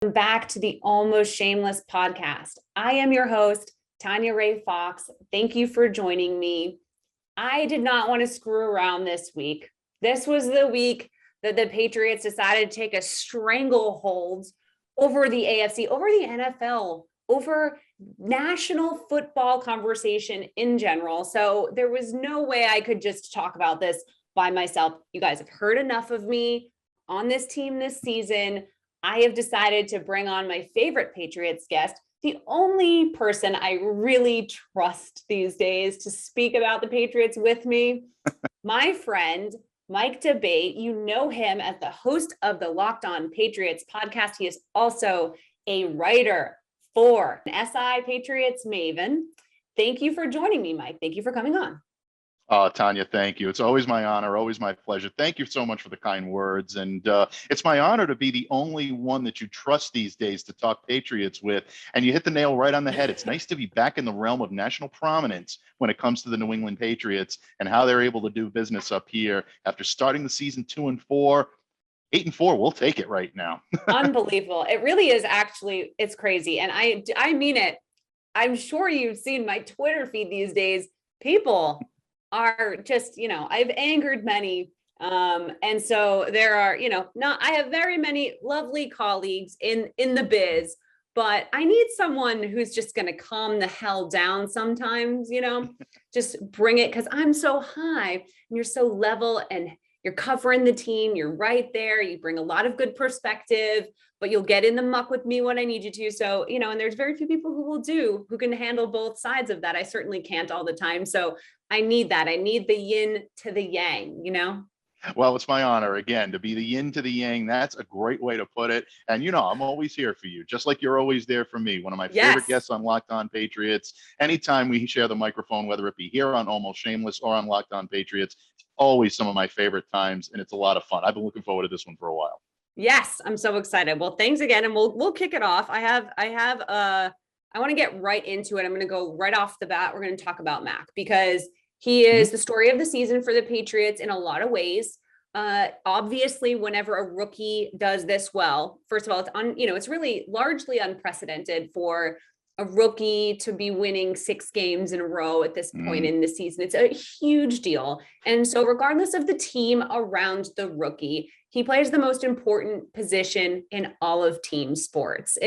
Back to the Almost Shameless podcast. I am your host, Tanya Ray Fox. Thank you for joining me. I did not want to screw around this week. This was the week that the Patriots decided to take a stranglehold over the AFC, over the NFL, over national football conversation in general. So there was no way I could just talk about this by myself. You guys have heard enough of me on this team this season. I have decided to bring on my favorite Patriots guest, the only person I really trust these days to speak about the Patriots with me, my friend, Mike Abate. You know him as the host of the Locked On Patriots podcast. He is also a writer for SI Patriots Maven. Thank you for joining me, Mike. Thank you for coming on. Oh, Tanya, thank you. It's always my honor, always my pleasure. Thank you so much for the kind words. And it's my honor to be the only one that you trust these days to talk Patriots with. And you hit the nail right on the head. It's nice to be back in the realm of national prominence when it comes to the New England Patriots and how they're able to do business up here after starting the season 2-4. 8-4, we'll take it right now. Unbelievable. It really is actually, it's crazy. And I mean it. I'm sure you've seen my Twitter feed these days. People are just, I've angered many. And so there are, I have very many lovely colleagues in the biz, but I need someone who's just going to calm the hell down sometimes, just bring it, because I'm so high and you're so level and you're covering the team. You're right there. You bring a lot of good perspective, but you'll get in the muck with me when I need you to. So, and there's very few people who can handle both sides of that. I certainly can't all the time. So I need that. I need the yin to the yang, Well, it's my honor, again, to be the yin to the yang. That's a great way to put it. And, I'm always here for you, just like you're always there for me. One of my favorite guests on Locked On Patriots. Anytime we share the microphone, whether it be here on Almost Shameless or on Locked On Patriots, it's always some of my favorite times. And it's a lot of fun. I've been looking forward to this one for a while. Yes, I'm so excited. Well, thanks again. And we'll kick it off. I want to get right into it. I'm going to go right off the bat. We're going to talk about Mac because he is the story of the season for the Patriots in a lot of ways. Obviously, whenever a rookie does this well, first of all, it's really largely unprecedented for a rookie to be winning 6 games in a row at this point in the season. It's a huge deal. And so regardless of the team around the rookie, he plays the most important position in all of team sports.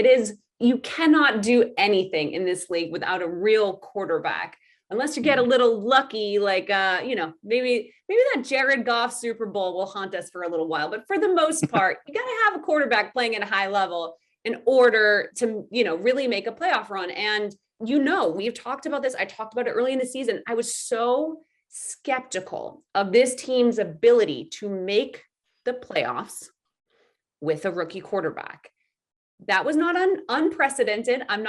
You cannot do anything in this league without a real quarterback. Unless you get a little lucky, like, maybe that Jared Goff Super Bowl will haunt us for a little while. But for the most part, you got to have a quarterback playing at a high level in order to, really make a playoff run. And, we've talked about this. I talked about it early in the season. I was so skeptical of this team's ability to make the playoffs with a rookie quarterback. That was not unprecedented. I am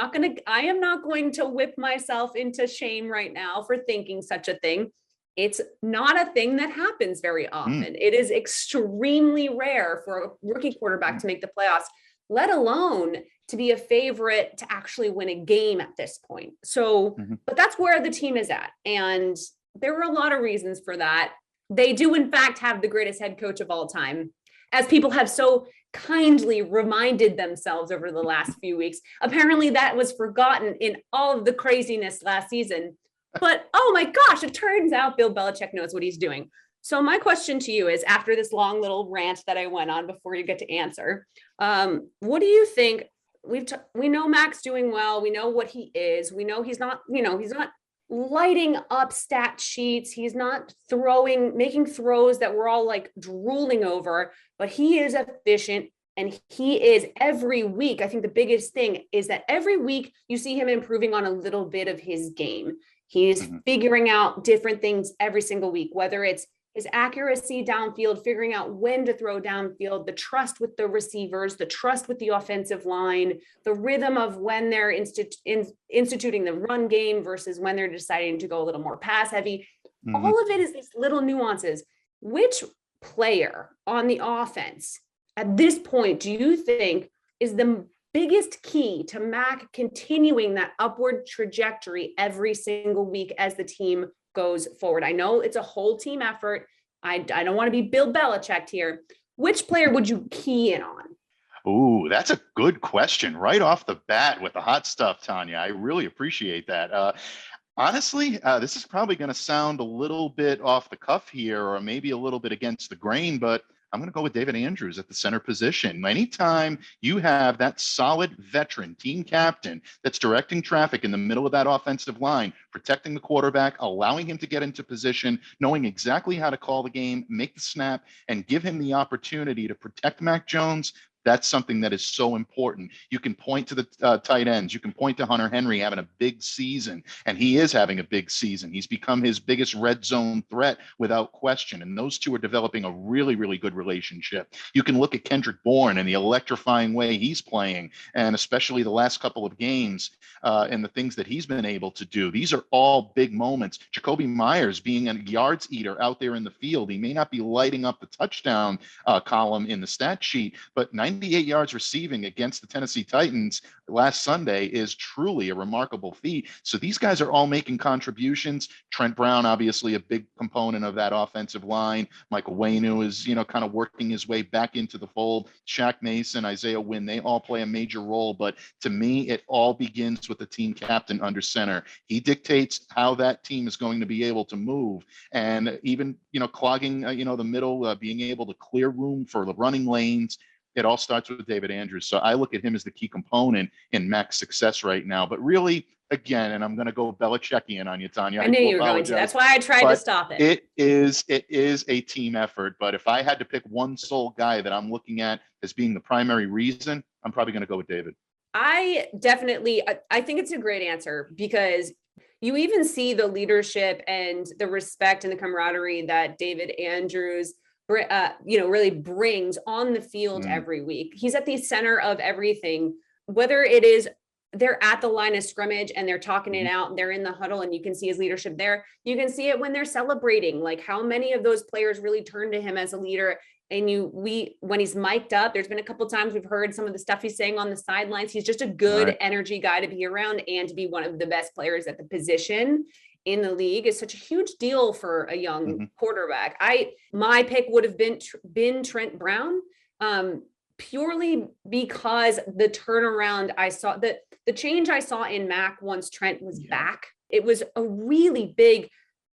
not going to whip myself into shame right now for thinking such a thing. It's not a thing that happens very often. It is extremely rare for a rookie quarterback to make the playoffs, let alone to be a favorite to actually win a game at this point. So, but that's where the team is at. And there were a lot of reasons for that. They do, in fact, have the greatest head coach of all time, as people have so kindly reminded themselves over the last few weeks. Apparently that was forgotten in all of the craziness last season. But oh my gosh, it turns out Bill Belichick knows what he's doing. So my question to you is, after this long little rant that I went on before you get to answer, what do you think? We know Mac's doing well. We know what he is. We know he's not lighting up stat sheets. He's not making throws that we're all like drooling over, but he is efficient. And he is every week. I think the biggest thing is that every week you see him improving on a little bit of his game. He's figuring out different things every single week, whether it's his accuracy downfield, figuring out when to throw downfield, the trust with the receivers, the trust with the offensive line, the rhythm of when they're instituting the run game versus when they're deciding to go a little more pass heavy. All of it is these little nuances. Which player on the offense at this point do you think is the biggest key to Mac continuing that upward trajectory every single week as the team goes forward? I know it's a whole team effort. I don't want to be Bill Belichick here. Which player would you key in on? Ooh, that's a good question right off the bat with the hot stuff, Tanya. I really appreciate that. Honestly, this is probably going to sound a little bit off the cuff here, or maybe a little bit against the grain, but I'm going to go with David Andrews at the center position. Anytime you have that solid veteran team captain that's directing traffic in the middle of that offensive line, protecting the quarterback, allowing him to get into position, knowing exactly how to call the game, make the snap, and give him the opportunity to protect Mac Jones, that's something that is so important. You can point to the tight ends. You can point to Hunter Henry having a big season, and he is having a big season. He's become his biggest red zone threat without question, and those two are developing a really, really good relationship. You can look at Kendrick Bourne and the electrifying way he's playing, and especially the last couple of games and the things that he's been able to do. These are all big moments. Jacoby Myers being a yards eater out there in the field. He may not be lighting up the touchdown column in the stat sheet, but 98 yards receiving against the Tennessee Titans last Sunday is truly a remarkable feat. So these guys are all making contributions. Trent Brown, obviously a big component of that offensive line. Michael Wainu is, kind of working his way back into the fold. Shaq Mason, Isaiah Wynn, they all play a major role. But to me, it all begins with the team captain under center. He dictates how that team is going to be able to move. And even, clogging, the middle, being able to clear room for the running lanes. It all starts with David Andrews. So I look at him as the key component in Mac's success right now. But really, again, and I'm going to go Belichickian on you, Tanya. I knew you were going to. That's why I tried to stop it. It is a team effort. But if I had to pick one sole guy that I'm looking at as being the primary reason, I'm probably going to go with David. I think it's a great answer, because you even see the leadership and the respect and the camaraderie that David Andrews really brings on the field every week. He's at the center of everything, whether it is they're at the line of scrimmage and they're talking it out and they're in the huddle and you can see his leadership there. You can see it when they're celebrating, like how many of those players really turn to him as a leader. And when he's mic'd up, there's been a couple of times we've heard some of the stuff he's saying on the sidelines. He's just a good energy guy to be around, and to be one of the best players at the position in the league is such a huge deal for a young quarterback. My pick would have been Trent Brown, purely because the turnaround I saw, the change I saw in Mac once Trent was back, it was a really big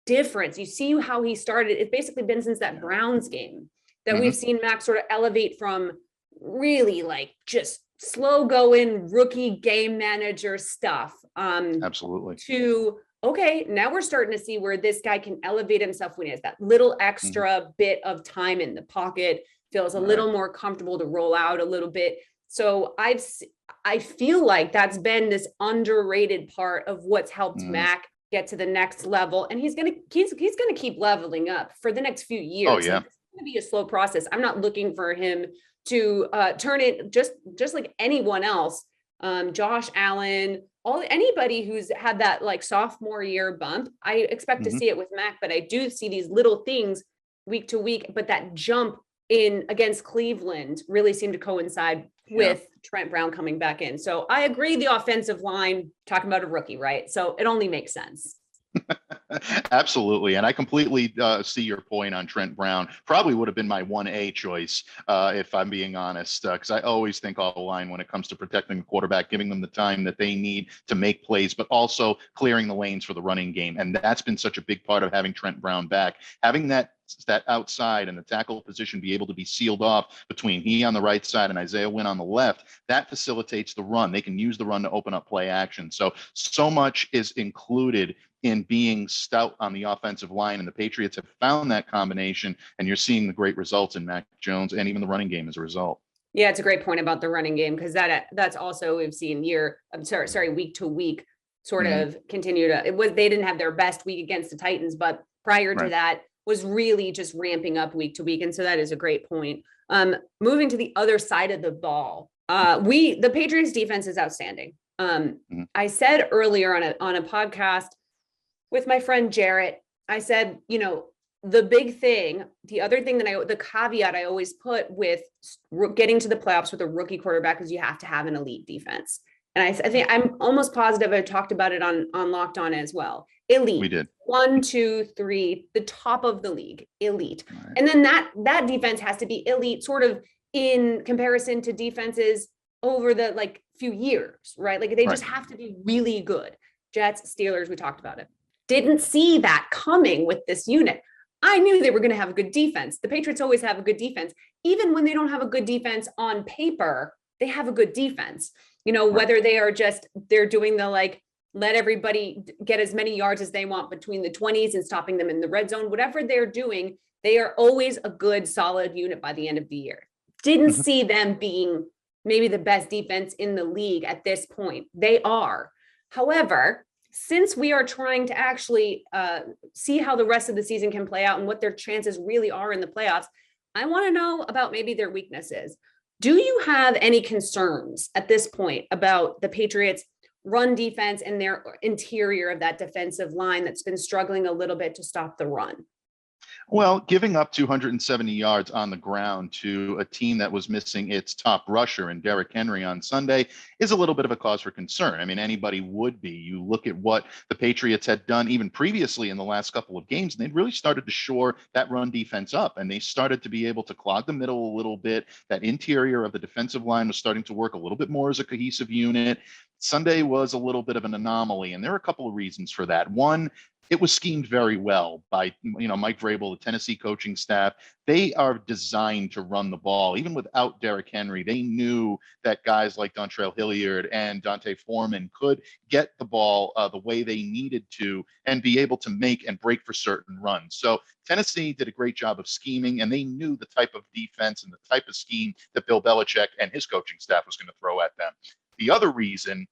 difference. You see how he started. It's basically been since that Browns game that we've seen Mac sort of elevate from really like just slow going rookie game manager stuff. Absolutely. To okay, now we're starting to see where this guy can elevate himself when he has that little extra bit of time in the pocket, feels a little more comfortable to roll out a little bit. So I feel like that's been this underrated part of what's helped Mac get to the next level. And he's gonna keep leveling up for the next few years. Oh, yeah. Like, it's gonna be a slow process. I'm not looking for him to turn it just like anyone else. Josh Allen, anybody who's had that like sophomore year bump, I expect to see it with Mac, but I do see these little things week to week. But that jump in against Cleveland really seemed to coincide with Trent Brown coming back in. So I agree, the offensive line, talking about a rookie, right? So it only makes sense. Absolutely. And I completely see your point on Trent Brown. Probably would have been my 1A choice, if I'm being honest, because I always think all the line when it comes to protecting the quarterback, giving them the time that they need to make plays, but also clearing the lanes for the running game. And that's been such a big part of having Trent Brown back. Having that outside and the tackle position be able to be sealed off between he on the right side and Isaiah Wynn on the left, that facilitates the run. They can use the run to open up play action. So much is included in being stout on the offensive line, and the Patriots have found that combination, and you're seeing the great results in Mac Jones and even the running game as a result. Yeah, it's a great point about the running game, because that's also we've seen week to week sort of continue to. They didn't have their best week against the Titans, but prior to that was really just ramping up week to week, and so that is a great point. Moving to the other side of the ball, the Patriots defense is outstanding. I said earlier on a podcast with my friend Jarrett, I said, the big thing, the other thing the caveat I always put with getting to the playoffs with a rookie quarterback is you have to have an elite defense. And I think I'm almost positive I talked about it on Locked On as well. Elite. We did. 1, 2, 3, the top of the league, elite. Right. And then that defense has to be elite sort of in comparison to defenses over the like few years, right? Like they Right. just have to be really good. Jets, Steelers, we talked about it. Didn't see that coming with this unit. I knew they were going to have a good defense. The Patriots always have a good defense. Even when they don't have a good defense on paper, they have a good defense. You know, whether they are just, they're doing the like, let everybody get as many yards as they want between the 20s and stopping them in the red zone, whatever they're doing, they are always a good, solid unit by the end of the year. Didn't see them being maybe the best defense in the league at this point. They are. However, since we are trying to actually see how the rest of the season can play out and what their chances really are in the playoffs, I want to know about maybe their weaknesses. Do you have any concerns at this point about the Patriots' run defense and their interior of that defensive line that's been struggling a little bit to stop the run? Well, giving up 270 yards on the ground to a team that was missing its top rusher and Derrick Henry on Sunday is a little bit of a cause for concern. I mean, anybody would be. You look at what the Patriots had done even previously in the last couple of games, and they'd really started to shore that run defense up, and they started to be able to clog the middle a little bit. That interior of the defensive line was starting to work a little bit more as a cohesive unit. Sunday was a little bit of an anomaly, and there are a couple of reasons for that. One, it was schemed very well by, Mike Vrabel, the Tennessee coaching staff. They are designed to run the ball. Even without Derrick Henry, they knew that guys like Dontrell Hilliard and Dante Foreman could get the ball the way they needed to and be able to make and break for certain runs. So Tennessee did a great job of scheming, and they knew the type of defense and the type of scheme that Bill Belichick and his coaching staff was going to throw at them. The other reason,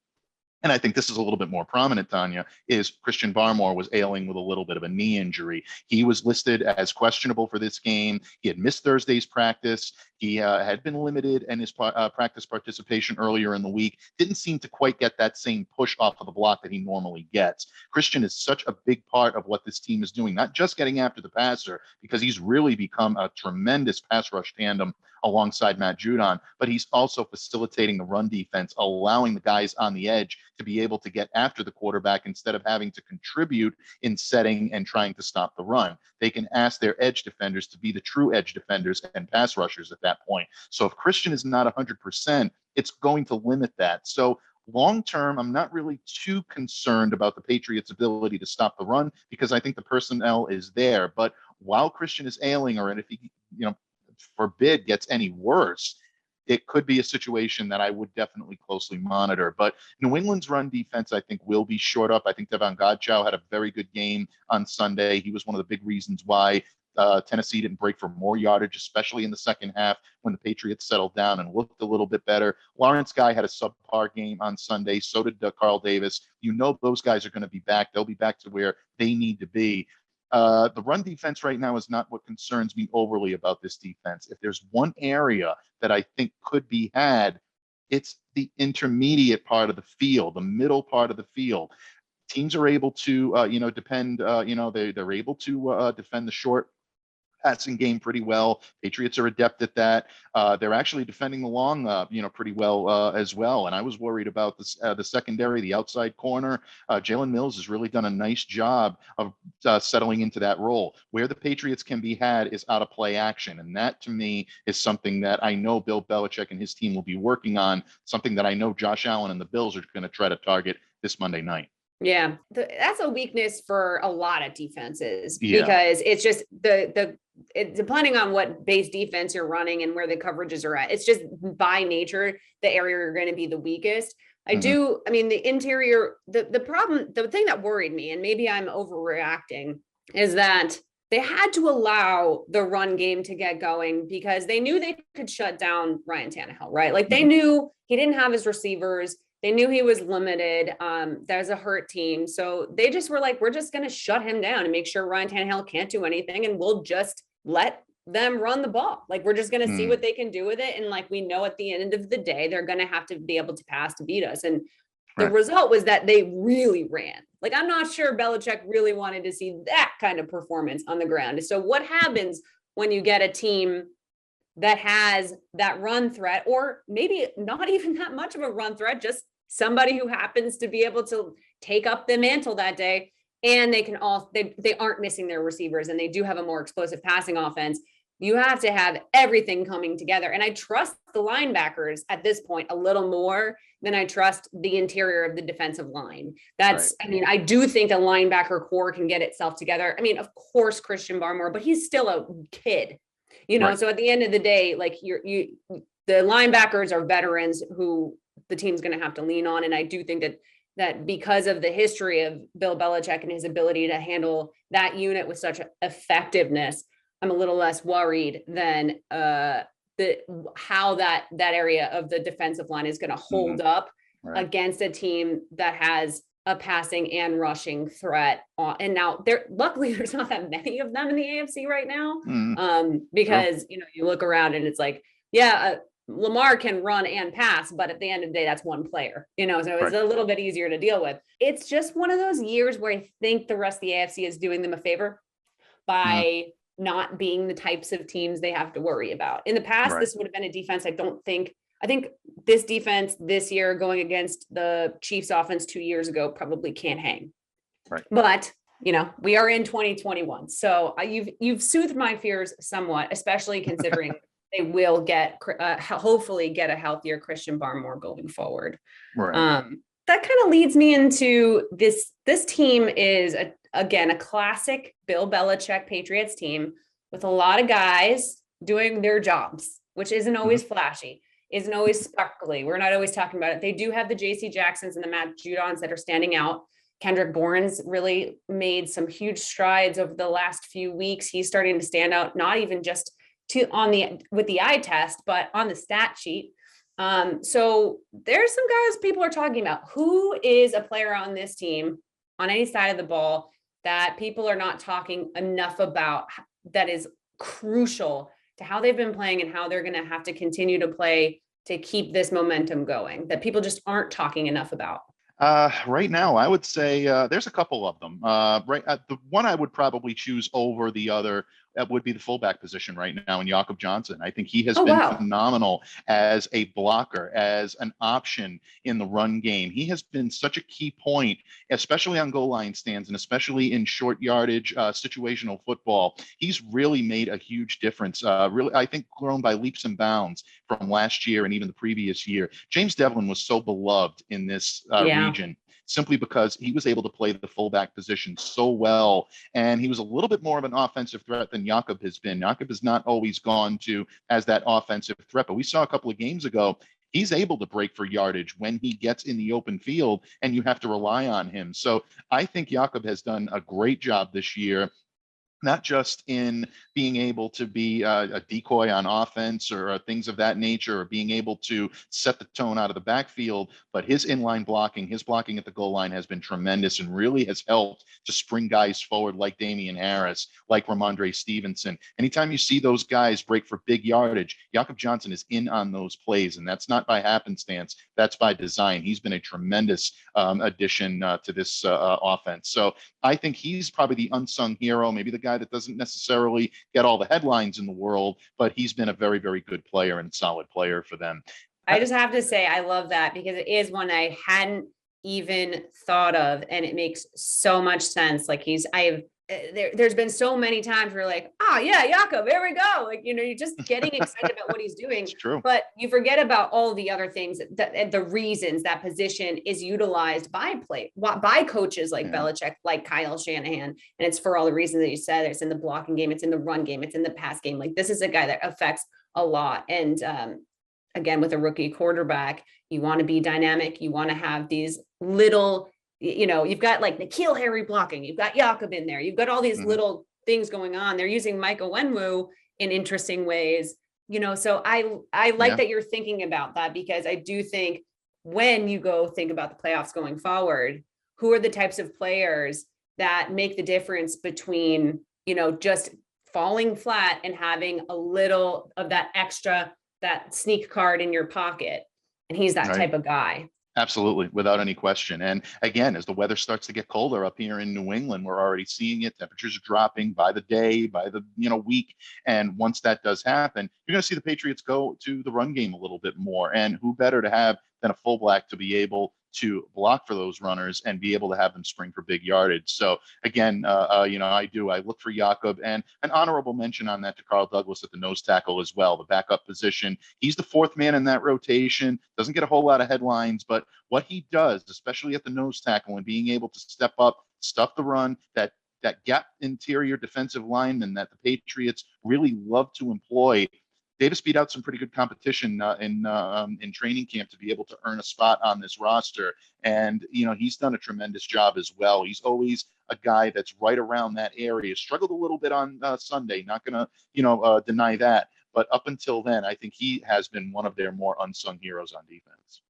and I think this is a little bit more prominent, Tanya, is Christian Barmore was ailing with a little bit of a knee injury. He was listed as questionable for this game. He had missed Thursday's practice. He had been limited in his practice participation earlier in the week. Didn't seem to quite get that same push off of the block that he normally gets. Christian is such a big part of what this team is doing, not just getting after the passer, because he's really become a tremendous pass rush tandem alongside Matt Judon, but he's also facilitating the run defense, allowing the guys on the edge to be able to get after the quarterback instead of having to contribute in setting and trying to stop the run. They can ask their edge defenders to be the true edge defenders and pass rushers at that point. So if Christian is not 100%, it's going to limit that. So long term, I'm not really too concerned about the Patriots' ability to stop the run because I think the personnel is there. But while Christian is ailing, or if he, forbid, gets any worse, it could be a situation that I would definitely closely monitor. But New England's run defense, I think, will be short up. I think Devon Godchow had a very good game on Sunday. He was one of the big reasons why Tennessee didn't break for more yardage, especially in the second half when the Patriots settled down and looked a little bit better. Lawrence Guy had a subpar game on Sunday. So did Carl Davis. Those guys are going to be back. They'll be back to where they need to be. The run defense right now is not what concerns me overly about this defense. If there's one area that I think could be had, it's the intermediate part of the field, the middle part of the field. Teams are able to, they're able to defend the short passing game pretty well. Patriots are adept at that. They're actually defending the long, pretty well as well. And I was worried about this, the secondary, the outside corner. Jalen Mills has really done a nice job of settling into that role. Where the Patriots can be had is out of play action. And that, to me, is something that I know Bill Belichick and his team will be working on, something that I know Josh Allen and the Bills are going to try to target this Monday night. Yeah, that's a weakness for a lot of defenses because it's just depending on what base defense you're running and where the coverages are at, it's just by nature the area you're going to be the weakest. The interior, the problem, the thing that worried me, and maybe I'm overreacting, is that they had to allow the run game to get going because they knew they could shut down Ryan Tannehill, right? Like they knew he didn't have his receivers. They knew he was limited. There's a hurt team. So they just were like, we're just going to shut him down and make sure Ryan Tannehill can't do anything. And we'll just let them run the ball. Like, we're just going to see what they can do with it. And like, we know at the end of the day, they're going to have to be able to pass to beat us. And the result was that they really ran. Like, I'm not sure Belichick really wanted to see that kind of performance on the ground. So what happens when you get a team that has that run threat, or maybe not even that much of a run threat, just somebody who happens to be able to take up the mantle that day, and they can all they aren't missing their receivers, and they do have a more explosive passing offense? you have to have everything coming together. And I trust the linebackers at this point a little more than I trust the interior of the defensive line. That's, Right. I mean, I do think a linebacker core can get itself together. I mean, of course, Christian Barmore, but he's still a kid, you know? Right. So at the end of the day, like the linebackers are veterans who the team's going to have to lean on. And I do think that because of the history of Bill Belichick and his ability to handle that unit with such effectiveness, I'm a little less worried than how that area of the defensive line is going to hold up against a team that has a passing and rushing threat. And now luckily there's not that many of them in the AFC right now, because you know, you look around and it's like, Lamar can run and pass, but at the end of the day, that's one player, you know, so it's a little bit easier to deal with. It's just one of those years where I think the rest of the AFC is doing them a favor by not being the types of teams they have to worry about. In the past, this would have been a defense. I think this defense this year going against the Chiefs offense 2 years ago probably can't hang. Right. But, you know, we are in 2021. So you've soothed my fears somewhat, especially considering they will hopefully get a healthier Christian Barmore going forward. Right. That kind of leads me into this team is again, a classic Bill Belichick Patriots team with a lot of guys doing their jobs, which isn't always flashy, isn't always sparkly. We're not always talking about it. They do have the JC Jacksons and the Matt Judons that are standing out. Kendrick Bourne's really made some huge strides over the last few weeks. He's starting to stand out, not even just with the eye test, but on the stat sheet. So there's some guys people are talking about. Who is a player on this team on any side of the ball that people are not talking enough about, that is crucial to how they've been playing and how they're going to have to continue to play to keep this momentum going, that people just aren't talking enough about? Right now, I would say there's a couple of them. The one I would probably choose over the other would be the fullback position right now in Jakob Johnson. I think he has been phenomenal as a blocker, as an option in the run game. He has been such a key point, especially on goal line stands and especially in short yardage situational football. He's really made a huge difference. Really, I think grown by leaps and bounds from last year and even the previous year. James Devlin was so beloved in this region, simply because he was able to play the fullback position so well. And he was a little bit more of an offensive threat than Jakob has been. Jakob has not always gone to as that offensive threat, but we saw a couple of games ago, he's able to break for yardage when he gets in the open field and you have to rely on him. So I think Jakob has done a great job this year, not just in being able to be a decoy on offense or things of that nature, or being able to set the tone out of the backfield, but his inline blocking, his blocking at the goal line has been tremendous and really has helped to spring guys forward like Damian Harris, like Ramondre Stevenson. Anytime you see those guys break for big yardage, Jakob Johnson is in on those plays, and that's not by happenstance, that's by design. He's been a tremendous addition to this offense. So I think he's probably the unsung hero, maybe the guy that doesn't necessarily get all the headlines in the world, but he's been a very, very good player and solid player for them. I just have to say, I love that because it is one I hadn't even thought of, and it makes so much sense. Like there's been so many times where like, Jakob, there we go. Like, you know, you're just getting excited about what he's doing, it's true. But you forget about all the other things that the reasons that position is utilized by coaches like Belichick, like Kyle Shanahan. And it's for all the reasons that you said. It's in the blocking game, it's in the run game, it's in the pass game. Like, this is a guy that affects a lot. And again, with a rookie quarterback, you want to be dynamic. You want to have these little, you know, you've got like N'Keal Harry blocking, you've got Jakob in there, you've got all these little things going on. They're using Michael Onwenu in interesting ways, you know, so I like that you're thinking about that, because I do think when you go think about the playoffs going forward, who are the types of players that make the difference between, you know, just falling flat and having a little of that extra, that sneak card in your pocket. And he's that type of guy. Absolutely, without any question. And again, as the weather starts to get colder up here in New England, we're already seeing it. Temperatures are dropping by the day, by the week. And once that does happen, you're going to see the Patriots go to the run game a little bit more. And who better to have than a fullback to be able to block for those runners and be able to have them spring for big yardage. So again, I look for Jakob, and an honorable mention on that to Carl Douglas at the nose tackle as well, the backup position. He's the fourth man in that rotation, doesn't get a whole lot of headlines, but what he does, especially at the nose tackle and being able to step up, stuff the run, that gap interior defensive lineman that the Patriots really love to employ. Davis beat out some pretty good competition in training camp to be able to earn a spot on this roster. And, he's done a tremendous job as well. He's always a guy that's right around that area. Struggled a little bit on Sunday, not going to, deny that. But up until then, I think he has been one of their more unsung heroes on defense.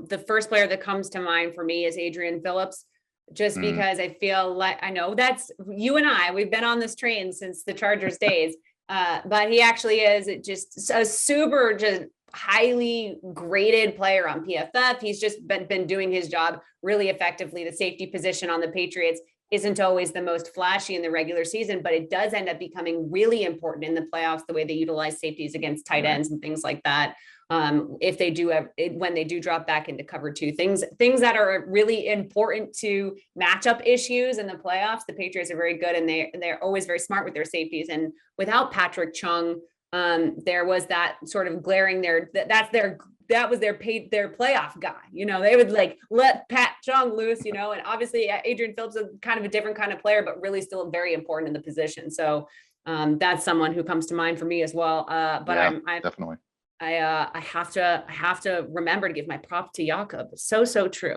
The first player that comes to mind for me is Adrian Phillips, just because I feel like, I know that's you and we've been on this train since the Chargers days. But he actually is just a super, just highly graded player on PFF. He's just been doing his job really effectively. The safety position on the Patriots isn't always the most flashy in the regular season, but it does end up becoming really important in the playoffs, the way they utilize safeties against tight ends and things like that. If they do when they do drop back into cover two, things that are really important to matchup issues in the playoffs, the Patriots are very good, and they're always very smart with their safeties. And without Patrick Chung, there was that sort of glaring that was their playoff guy. They would let Pat Chung loose, and obviously Adrian Phillips is kind of a different kind of player, but really still very important in the position. So that's someone who comes to mind for me as well. But yeah, I'm definitely. I have to remember to give my prop to Jakob. So true.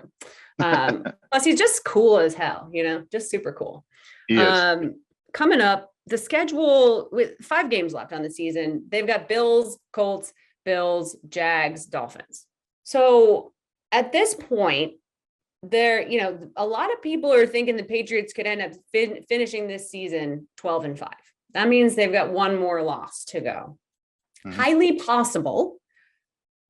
Plus he's just cool as hell, just super cool. Coming up, the schedule with 5 games left on the season, they've got Bills, Colts, Bills, Jags, Dolphins. So at this point, a lot of people are thinking the Patriots could end up finishing this season 12-5. That means they've got one more loss to go. Highly possible,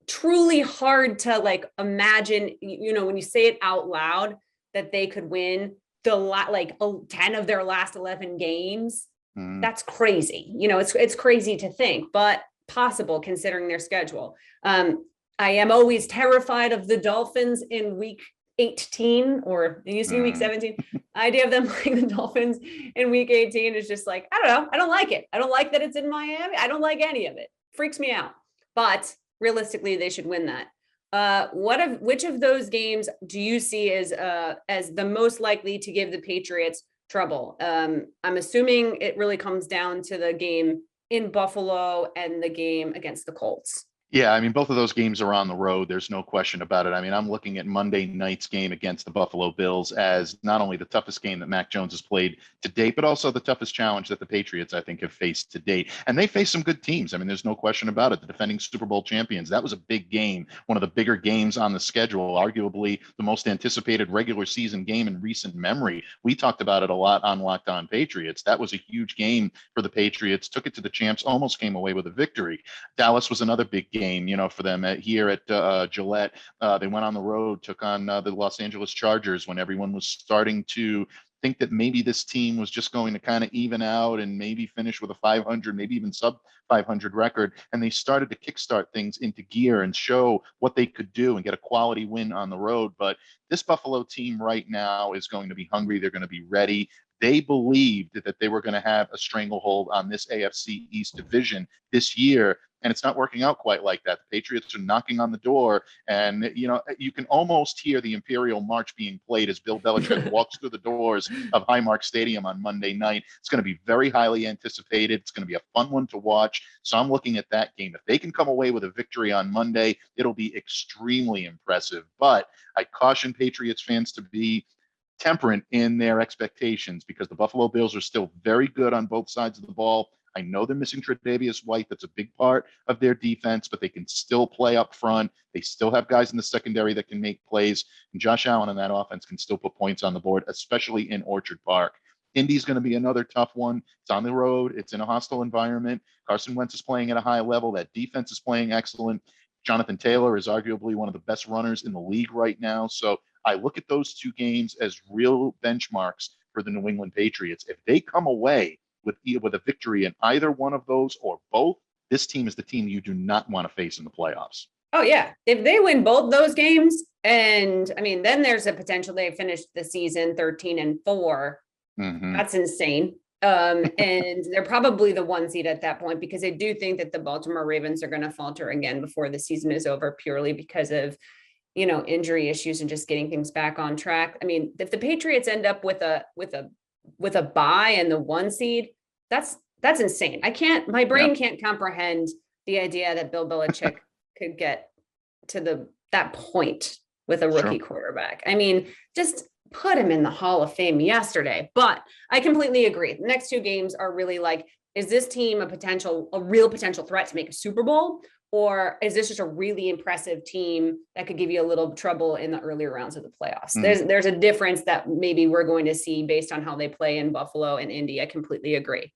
truly hard to imagine, when you say it out loud, that they could win 10 of their last 11 games. That's crazy. It's crazy to think, but possible considering their schedule. I am always terrified of the Dolphins in week 18, or it used to be week 17. Idea of them playing the Dolphins in week 18 is just I don't know. I don't like it. I don't like that it's in Miami. I don't like any of it. Freaks me out. But realistically, they should win that. Which of those games do you see as the most likely to give the Patriots trouble? I'm assuming it really comes down to the game in Buffalo and the game against the Colts. Yeah, I mean, both of those games are on the road. There's no question about it. I mean, I'm looking at Monday night's game against the Buffalo Bills as not only the toughest game that Mac Jones has played to date, but also the toughest challenge that the Patriots, I think, have faced to date. And they face some good teams. I mean, there's no question about it. The defending Super Bowl champions, that was a big game, one of the bigger games on the schedule, arguably the most anticipated regular season game in recent memory. We talked about it a lot on Locked On Patriots. That was a huge game for the Patriots, took it to the champs, almost came away with a victory. Dallas was another big game, for them here at Gillette. They went on the road, took on the Los Angeles Chargers when everyone was starting to think that maybe this team was just going to kind of even out and maybe finish with a 500, maybe even sub 500 record. And they started to kickstart things into gear and show what they could do and get a quality win on the road. But this Buffalo team right now is going to be hungry. They're going to be ready. They believed that they were going to have a stranglehold on this AFC East division this year, and it's not working out quite like that. The Patriots are knocking on the door, and you can almost hear the Imperial March being played as Bill Belichick walks through the doors of Highmark Stadium on Monday night. It's going to be very highly anticipated. It's going to be a fun one to watch. So I'm looking at that game. If they can come away with a victory on Monday, it'll be extremely impressive. But I caution Patriots fans to be temperate in their expectations because the Buffalo Bills are still very good on both sides of the ball. I know they're missing Tre'Davious White. That's a big part of their defense, but they can still play up front. They still have guys in the secondary that can make plays. And Josh Allen and that offense can still put points on the board, especially in Orchard Park. Indy's going to be another tough one. It's on the road. It's in a hostile environment. Carson Wentz is playing at a high level. That defense is playing excellent. Jonathan Taylor is arguably one of the best runners in the league right now. So I look at those two games as real benchmarks for the New England Patriots. If they come away with a victory in either one of those or both, this team is the team you do not want to face in the playoffs. Oh yeah. If they win both those games, and I mean, then there's a potential they finish the season 13-4. Hmm. That's insane. And they're probably the one seed at that point because I do think that the Baltimore Ravens are going to falter again before the season is over purely because of, injury issues and just getting things back on track. I mean, if the Patriots end up with a bye and the one seed, that's insane. My Yeah. brain can't comprehend the idea that Bill Belichick could get to that point with a Sure. rookie quarterback. I mean, just put him in the Hall of Fame yesterday. But I completely agree. The next two games are really like, is this team a real potential threat to make a Super Bowl? Or is this just a really impressive team that could give you a little trouble in the earlier rounds of the playoffs? Mm. There's a difference that maybe we're going to see based on how they play in Buffalo and Indy. I completely agree.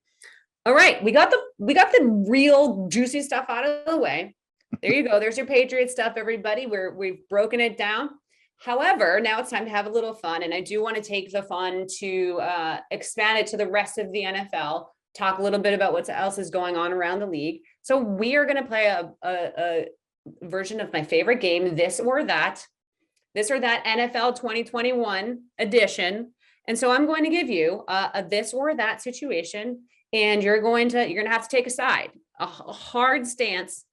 All right, we got the real juicy stuff out of the way. There you go. There's your Patriot stuff, everybody. We've broken it down. However, now it's time to have a little fun, and I do want to take the fun to expand it to the rest of the NFL. Talk a little bit about what else is going on around the league. So we are going to play a version of my favorite game, this or that NFL 2021 edition. And so I'm going to give you a this or that situation, and you're going to have to take a side, a hard stance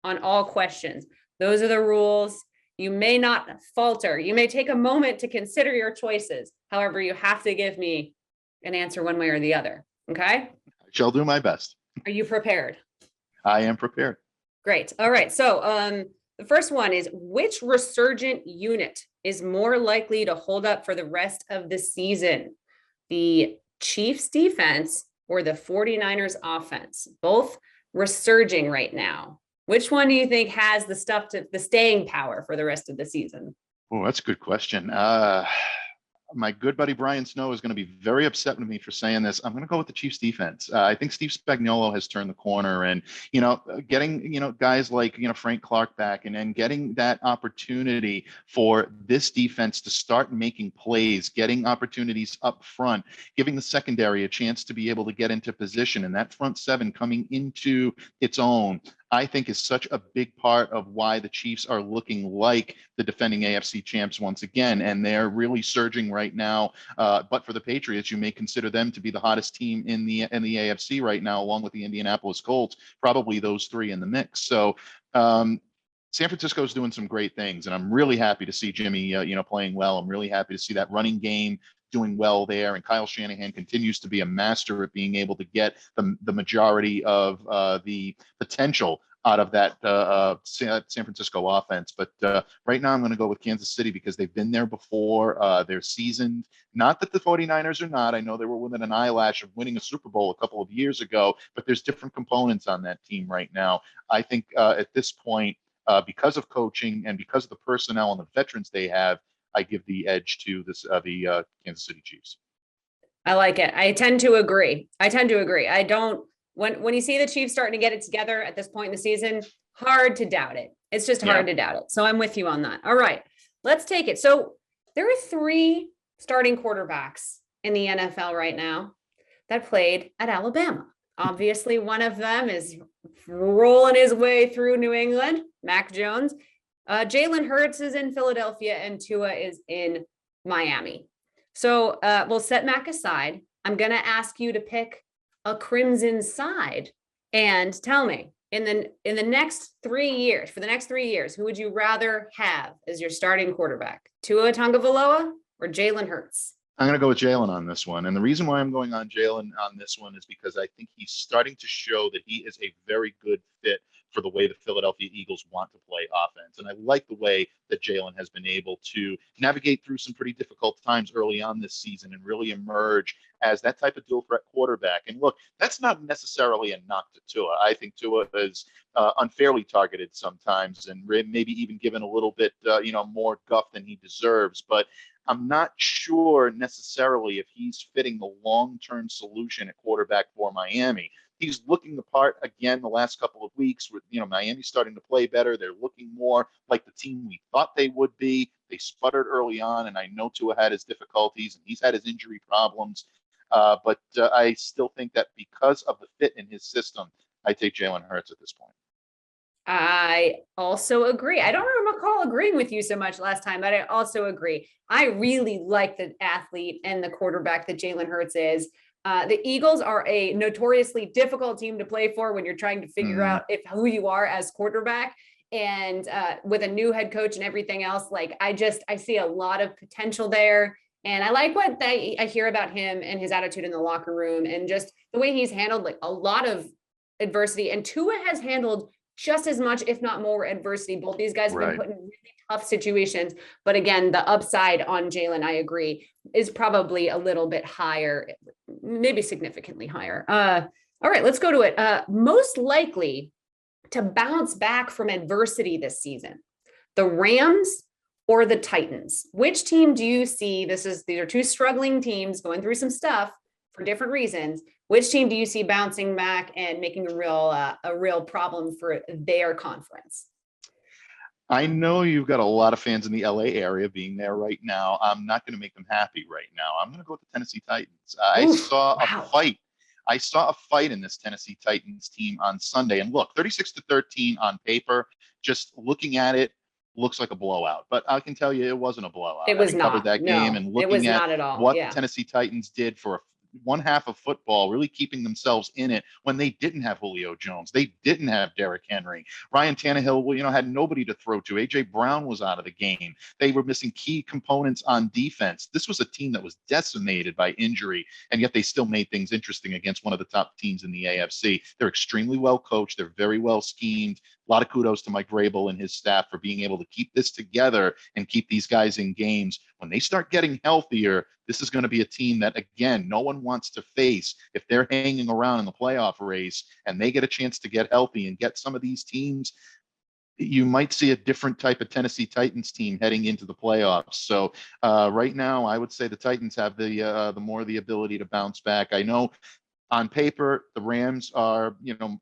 on all questions. Those are the rules. You may not falter. You may take a moment to consider your choices. However, you have to give me an answer one way or the other. Okay? I shall do my best. Are you prepared? I am prepared. Great. All right. So the first one is, which resurgent unit is more likely to hold up for the rest of the season? The Chiefs defense or the 49ers offense? Both resurging right now. Which one do you think has the staying power for the rest of the season? Oh, that's a good question. My good buddy Brian Snow is going to be very upset with me for saying this. I'm going to go with the Chiefs defense. I think Steve Spagnuolo has turned the corner, and getting guys like Frank Clark back, and then getting that opportunity for this defense to start making plays, getting opportunities up front, giving the secondary a chance to be able to get into position, and that front seven coming into its own, I think is such a big part of why the Chiefs are looking like the defending AFC champs once again, and they're really surging right now. But for the Patriots, you may consider them to be the hottest team in the AFC right now, along with the Indianapolis Colts, probably those three in the mix. So San Francisco is doing some great things, and I'm really happy to see Jimmy, playing well. I'm really happy to see that running game doing well there, and Kyle Shanahan continues to be a master at being able to get the majority of the potential out of that San Francisco offense. But right now I'm going to go with Kansas City because they've been there before. They're seasoned. Not that the 49ers are not. I know they were within an eyelash of winning a Super Bowl a couple of years ago, but there's different components on that team right now. I think at this point, because of coaching and because of the personnel and the veterans they have, I give the edge to the Kansas City Chiefs. I like it. I tend to agree. I don't, when you see the Chiefs starting to get it together at this point in the season, hard to doubt it. It's just hard to doubt it. So I'm with you on that. All right, let's take it. So there are 3 starting quarterbacks in the NFL right now that played at Alabama. Obviously, one of them is rolling his way through New England, Mac Jones. Jalen Hurts is in Philadelphia and Tua is in Miami. So we'll set Mac aside. I'm going to ask you to pick a crimson side and tell me in the next 3 years, for the next 3 years, who would you rather have as your starting quarterback? Tua Tagovailoa or Jalen Hurts? I'm going to go with Jalen on this one. And the reason why I'm going on Jalen on this one is because I think he's starting to show that he is a very good fit for the way the Philadelphia Eagles want to play offense. And I like the way that Jalen has been able to navigate through some pretty difficult times early on this season and really emerge as that type of dual threat quarterback. And look, that's not necessarily a knock to Tua. I think Tua is unfairly targeted sometimes and maybe even given a little bit, more guff than he deserves. But I'm not sure necessarily if he's fitting the long-term solution at quarterback for Miami. He's looking the part again the last couple of weeks with, Miami's starting to play better. They're looking more like the team we thought they would be. They sputtered early on, and I know Tua had his difficulties and he's had his injury problems. But I still think that because of the fit in his system, I take Jalen Hurts at this point. I also agree. I don't recall agreeing with you so much last time, but I also agree. I really like the athlete and the quarterback that Jalen Hurts is. The Eagles are a notoriously difficult team to play for when you're trying to figure out who you are as quarterback. And with a new head coach and everything else, like I see a lot of potential there. And I like what I hear about him and his attitude in the locker room and just the way he's handled like a lot of adversity. And Tua has handled just as much, if not more, adversity. Both these guys have been put in really tough situations. But again, the upside on Jalen, I agree, is probably a little bit higher, maybe significantly higher. All right, let's go to it. Most likely to bounce back from adversity this season, the Rams or the Titans? Which team do you see? These are two struggling teams going through some stuff for different reasons. Which team do you see bouncing back and making a real problem for their conference? I know you've got a lot of fans in the LA area being there right now. I'm not going to make them happy right now. I'm going to go with the Tennessee Titans. I saw a fight in this Tennessee Titans team on Sunday. And look, 36-13 on paper, just looking at it, looks like a blowout. But I can tell you it wasn't a blowout. It was not. Covered that game and looking at what Tennessee Titans did for one half of football, really keeping themselves in it when they didn't have Julio Jones. They didn't have Derrick Henry. Ryan Tannehill, had nobody to throw to. A.J. Brown was out of the game. They were missing key components on defense. This was a team that was decimated by injury, and yet they still made things interesting against one of the top teams in the AFC. They're extremely well coached. They're very well schemed. A lot of kudos to Mike Vrabel and his staff for being able to keep this together and keep these guys in games. When they start getting healthier, this is going to be a team that, again, no one wants to face if they're hanging around in the playoff race and they get a chance to get healthy and get some of these teams. You might see a different type of Tennessee Titans team heading into the playoffs. So right now, I would say the Titans have the more the ability to bounce back. I know on paper, the Rams are,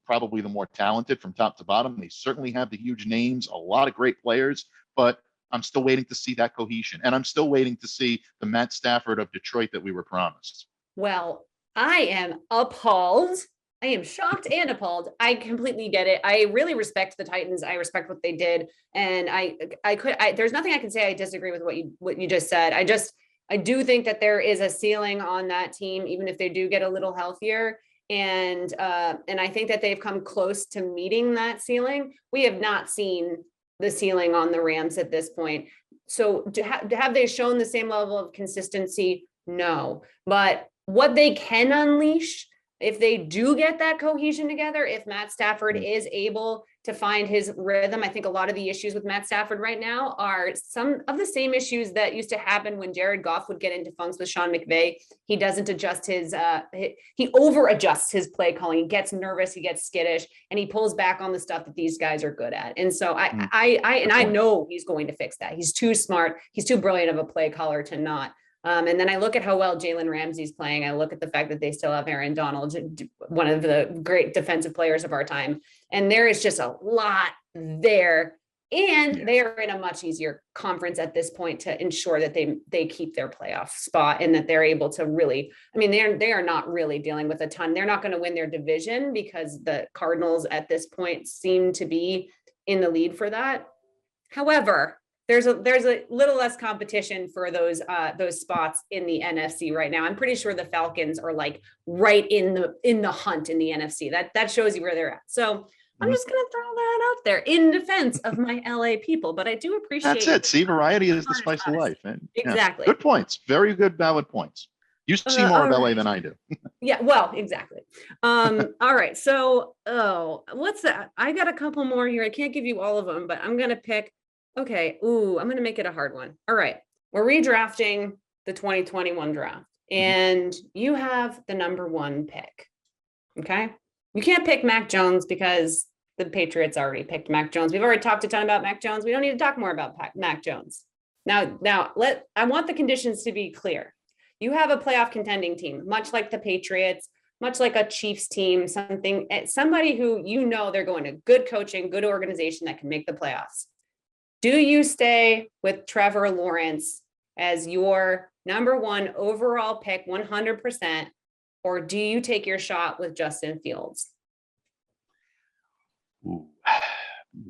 probably the more talented from top to bottom. They certainly have the huge names, a lot of great players, but I'm still waiting to see that cohesion. And I'm still waiting to see the Matt Stafford of Detroit that we were promised. Well, I am appalled. I am shocked and appalled. I completely get it. I really respect the Titans. I respect what they did. And there's nothing I can say I disagree with what you just said. I do think that there is a ceiling on that team, even if they do get a little healthier. And I think that they've come close to meeting that ceiling. We have not seen the ceiling on the Rams at this point. So have they shown the same level of consistency? No. But what they can unleash, if they do get that cohesion together, if Matt Stafford is able to find his rhythm, I think a lot of the issues with Matt Stafford right now are some of the same issues that used to happen when Jared Goff would get into funks with Sean McVay. He doesn't adjust he over adjusts his play calling. He gets nervous, he gets skittish, and he pulls back on the stuff that these guys are good at. And so I know he's going to fix that. He's too smart. He's too brilliant of a play caller to not. And then I look at how well Jalen Ramsey's playing. I look at the fact that they still have Aaron Donald, one of the great defensive players of our time. And there is just a lot there. And they are in a much easier conference at this point to ensure that they keep their playoff spot and that they're able to really, they are not really dealing with a ton. They're not going to win their division because the Cardinals at this point seem to be in the lead for that. However, there's a little less competition for those spots in the NFC right now. I'm pretty sure the Falcons are like right in the hunt in the NFC. That shows you where they're at. So I'm just going to throw that out there in defense of my LA people, but I do appreciate That's it. See, variety is the spice of life. And, exactly. Good points. Very good, valid points. You see more of LA than I do. Yeah, well, exactly. All right. So, what's that? I got a couple more here. I can't give you all of them, but I'm going to pick. Okay. Ooh, I'm going to make it a hard one. All right. We're redrafting the 2021 draft and you have the number 1 pick. Okay. You can't pick Mac Jones because the Patriots already picked Mac Jones. We've already talked a ton about Mac Jones. We don't need to talk more about Mac Jones. Now I want the conditions to be clear. You have a playoff contending team, much like the Patriots, much like a Chiefs team, somebody who, they're going to good coaching, good organization that can make the playoffs. Do you stay with Trevor Lawrence as your number 1 overall pick 100%, or do you take your shot with Justin Fields? Ooh.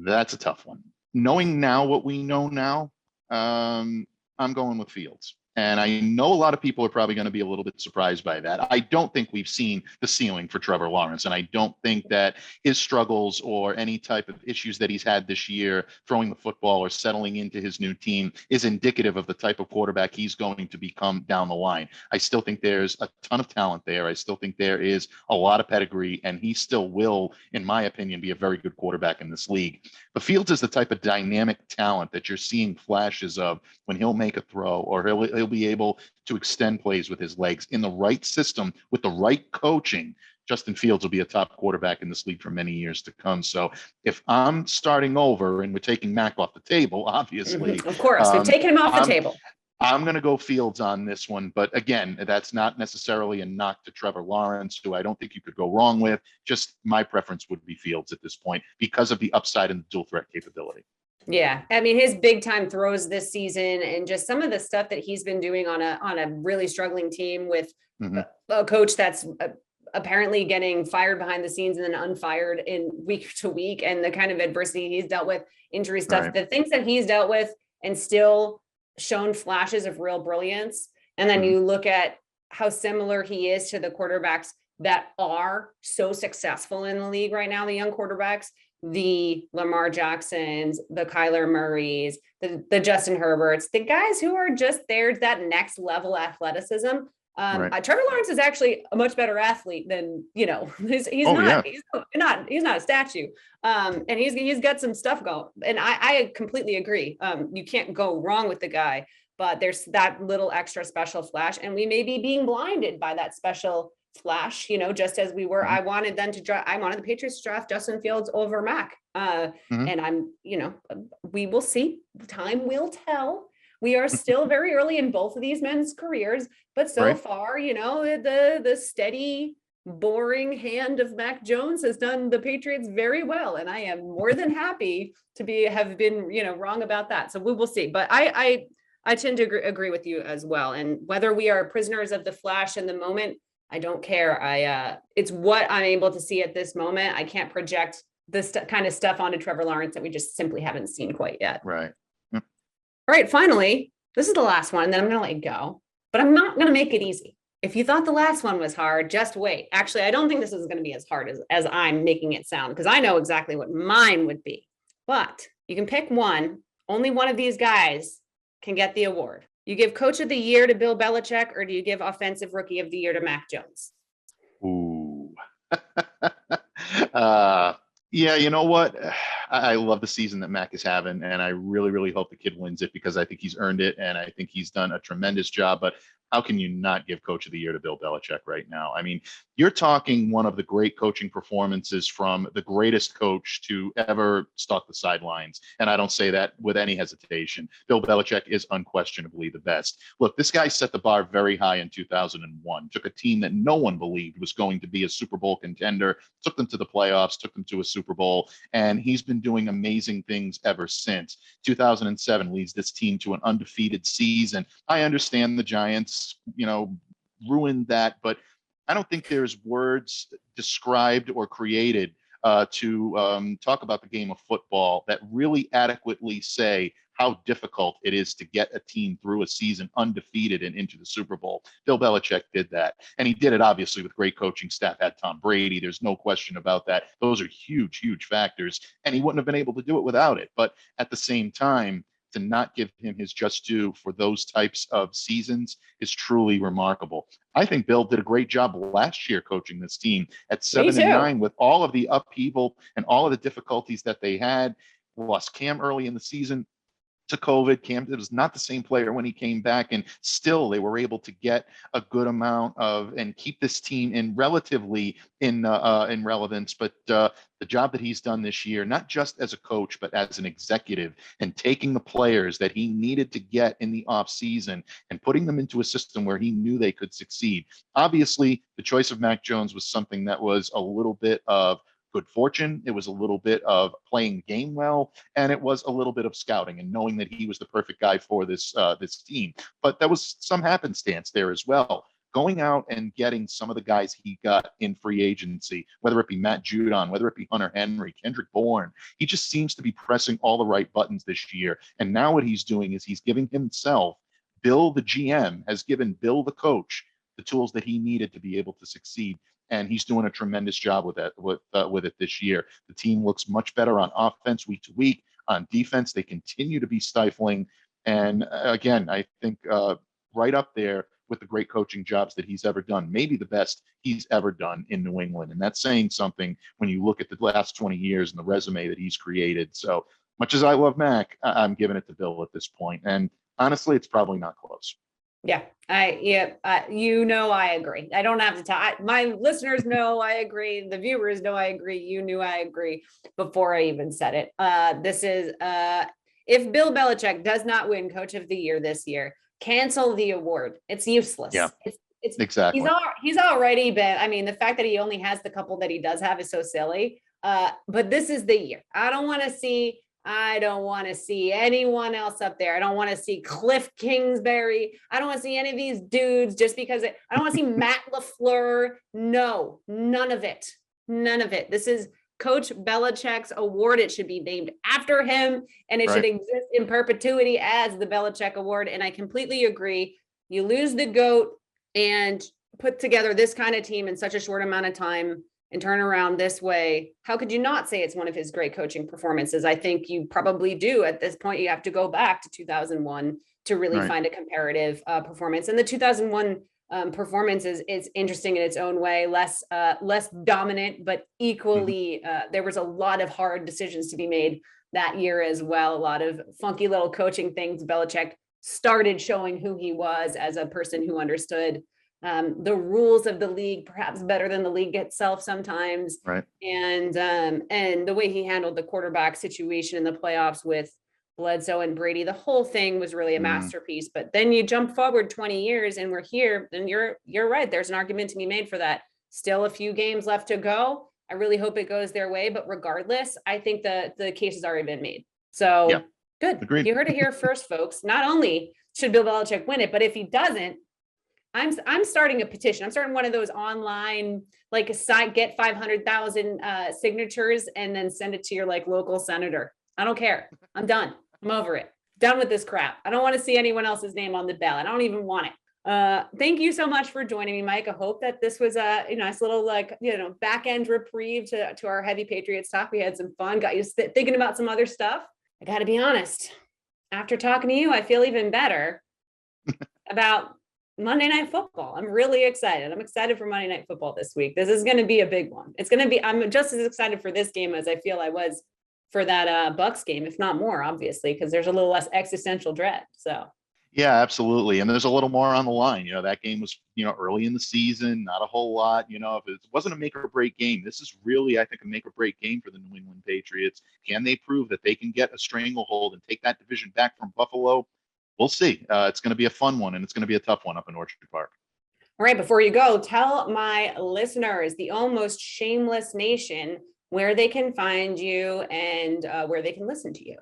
That's a tough one. Knowing now what we know now, I'm going with Fields. And I know a lot of people are probably going to be a little bit surprised by that. I don't think we've seen the ceiling for Trevor Lawrence. And I don't think that his struggles or any type of issues that he's had this year throwing the football or settling into his new team is indicative of the type of quarterback he's going to become down the line. I still think there's a ton of talent there. I still think there is a lot of pedigree, and he still will, in my opinion, be a very good quarterback in this league. But Fields is the type of dynamic talent that you're seeing flashes of when he'll make a throw, or he'll be able to extend plays with his legs in the right system with the right coaching. Justin Fields will be a top quarterback in this league for many years to come. So if I'm starting over and we're taking Mac off the table, obviously, Of course, we've taken him off the table. I'm going to go Fields on this one. But again, that's not necessarily a knock to Trevor Lawrence, who I don't think you could go wrong with. Just my preference would be Fields at this point because of the upside and the dual threat capability. Yeah. I mean, his big time throws this season and just some of the stuff that he's been doing on a really struggling team with a coach that's apparently getting fired behind the scenes and then unfired in week to week, and the kind of adversity he's dealt with, injury stuff, the things that he's dealt with and still shown flashes of real brilliance. And then you look at how similar he is to the quarterbacks that are so successful in the league right now, the young quarterbacks, the Lamar Jacksons, the Kyler Murrays, the Justin Herberts, the guys who are just there's that next level athleticism. Trevor Lawrence is actually a much better athlete than, he's not a statue. And he's got some stuff going, and I completely agree. You can't go wrong with the guy, but there's that little extra special flash, and we may be being blinded by that special flash, just as we were. I wanted the Patriots to draft Justin Fields over Mac. And we will see. Time will tell. We are still very early in both of these men's careers, but so far, the steady, boring hand of Mac Jones has done the Patriots very well. And I am more than happy to have been, wrong about that. So we will see. But I tend to agree with you as well. And whether we are prisoners of the flash in the moment, I don't care. It's what I'm able to see at this moment. I can't project this kind of stuff onto Trevor Lawrence that we just simply haven't seen quite yet. Right. All right. Finally, this is the last one, and then I'm going to let you go, but I'm not going to make it easy. If you thought the last one was hard, just wait. Actually, I don't think this is going to be as hard as I'm making it sound, because I know exactly what mine would be, but you can pick one. Only one of these guys can get the award. You give Coach of the Year to Bill Belichick, or do you give Offensive Rookie of the Year to Mac Jones? Ooh. Yeah, you know what? I love the season that Mac is having, and I really, really hope the kid wins it because I think he's earned it, and I think he's done a tremendous job. But how can you not give Coach of the Year to Bill Belichick right now? I mean, you're talking one of the great coaching performances from the greatest coach to ever stalk the sidelines. And I don't say that with any hesitation. Bill Belichick is unquestionably the best. Look, this guy set the bar very high in 2001, took a team that no one believed was going to be a Super Bowl contender, took them to the playoffs, took them to a Super Bowl, and he's been doing amazing things ever since. 2007 leads this team to an undefeated season. I understand the Giants, ruined that, but I don't think there's words described or created to talk about the game of football that really adequately say how difficult it is to get a team through a season undefeated and into the Super Bowl. Bill Belichick did that. And he did it obviously with great coaching staff, had Tom Brady. There's no question about that. Those are huge, huge factors. And he wouldn't have been able to do it without it. But at the same time, to not give him his just due for those types of seasons is truly remarkable. I think Bill did a great job last year coaching this team at 7-9 with all of the upheaval and all of the difficulties that they had. Lost Cam early in the season to COVID. Cam was not the same player when he came back, and still they were able to get a good amount of and keep this team in relatively in relevance. But the job that he's done this year, not just as a coach, but as an executive, and taking the players that he needed to get in the off season and putting them into a system where he knew they could succeed. Obviously, the choice of Mac Jones was something that was a little bit of good fortune. It was a little bit of playing the game well, and it was a little bit of scouting and knowing that he was the perfect guy for this team. But there was some happenstance there as well. going out and getting some of the guys he got in free agency, whether it be Matt Judon, whether it be Hunter Henry, Kendrick Bourne, he just seems to be pressing all the right buttons this year. And now what he's doing is he's giving himself, Bill, the GM, has given Bill, the coach, the tools that he needed to be able to succeed. And he's doing a tremendous job with that, with it this year. The team looks much better on offense week to week. On defense, they continue to be stifling. And again, I think right up there with the great coaching jobs that he's ever done, maybe the best he's ever done in New England. And that's saying something when you look at the last 20 years and the resume that he's created. So much as I love Mac, I'm giving it to Bill at this point. And honestly, it's probably not close. Yeah, you know, I agree. I don't have to tell my listeners know I agree. The viewers know I agree. You knew I agree before I even said it. This is if Bill Belichick does not win Coach of the Year this year, cancel the award. It's useless. Yeah, it's exactly. He's already been. I mean, the fact that he only has the couple that he does have is so silly. But this is the year. I don't want to see anyone else up there. I don't want to see Cliff Kingsbury. I don't want to see any of these dudes just because I don't want to see Matt LaFleur. No, none of it. None of it. This is Coach Belichick's award. It should be named after him, and it should exist in perpetuity as the Belichick Award. And I completely agree. You lose the GOAT and put together this kind of team in such a short amount of time and turn around this way. How could you not say it's one of his great coaching performances? I think you probably do. At this point, you have to go back to 2001 to really find a comparative performance. And the 2001 performance is interesting in its own way, less dominant, but equally, there was a lot of hard decisions to be made that year as well. A lot of funky little coaching things. Belichick started showing who he was as a person who understood the rules of the league perhaps better than the league itself sometimes. And the way he handled the quarterback situation in the playoffs with Bledsoe and Brady, the whole thing was really a masterpiece. But then you jump forward 20 years and we're here, and you're right. There's an argument to be made for that. Still a few games left to go. I really hope it goes their way, but regardless, I think the case has already been made. So good. Agreed. You heard it here first, folks. Not only should Bill Belichick win it, but if he doesn't, I'm starting a petition. I'm starting one of those online, like get 500,000 signatures and then send it to your like local senator. I don't care. I'm done. I'm over it. Done with this crap. I don't want to see anyone else's name on the ballot. I don't even want it. Thank you so much for joining me, Mike. I hope that this was a nice little back end reprieve to our heavy Patriots talk. We had some fun. Got you thinking about some other stuff. I got to be honest. After talking to you, I feel even better about Monday Night Football. I'm really excited. I'm excited for Monday Night Football this week. This is going to be a big one. I'm just as excited for this game as I feel I was for that Bucks game, if not more, obviously, because there's a little less existential dread. So. Yeah, absolutely. And there's a little more on the line. That game was, early in the season, not a whole lot. If it wasn't a make or break game, this is really, I think, a make or break game for the New England Patriots. Can they prove that they can get a stranglehold and take that division back from Buffalo? We'll see. It's going to be a fun one, and it's going to be a tough one up in Orchard Park. All right, before you go, tell my listeners, the almost shameless nation, where they can find you and where they can listen to you.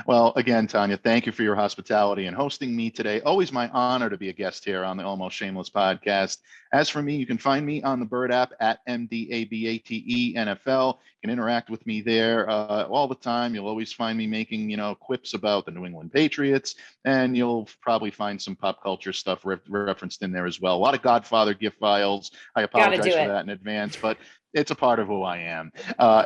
Well, again, Tanya, thank you for your hospitality and hosting me today. Always my honor to be a guest here on the Almost Shameless podcast. As for me, you can find me on the Bird app at MDABATE NFL. You can interact with me there all the time. You'll always find me making, quips about the New England Patriots, and you'll probably find some pop culture stuff referenced in there as well. A lot of Godfather gift files. I apologize for that in advance, but it's a part of who I am.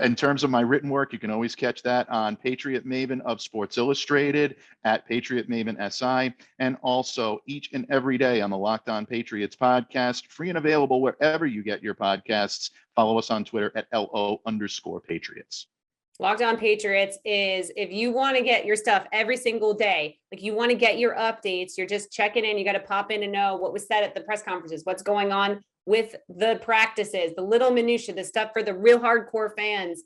In terms of my written work, you can always catch that on Patriot Maven of Sports Illustrated, at Patriot Maven SI, and also each and every day on the Locked On Patriots podcast, free and available wherever you get your podcasts. Follow us on Twitter at LO_Patriots. Locked On Patriots is, if you want to get your stuff every single day, like you want to get your updates, you're just checking in, you got to pop in and know what was said at the press conferences, what's going on with the practices, the little minutia, the stuff for the real hardcore fans.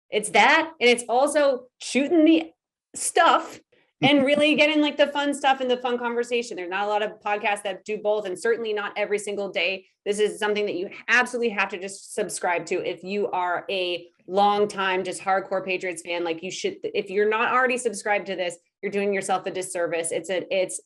It's that, and it's also shooting the stuff and really getting like the fun stuff and the fun conversation. There's not a lot of podcasts that do both, and certainly not every single day. This is something that you absolutely have to just subscribe to if you are a long time, just hardcore Patriots fan. Like you should, if you're not already subscribed to this, you're doing yourself a disservice. It's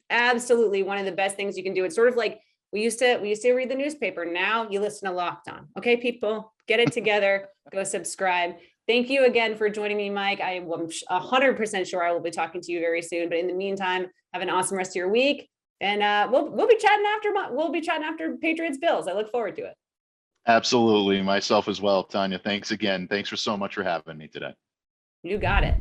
absolutely one of the best things you can do. It's sort of like We used to read the newspaper. Now you listen to Locked On. Okay, people, get it together. Go subscribe. Thank you again for joining me, Mike. I'm 100% sure I will be talking to you very soon. But in the meantime, have an awesome rest of your week. And we'll be chatting after Patriots Bills. I look forward to it. Absolutely. Myself as well, Tanya. Thanks again. Thanks for so much for having me today. You got it.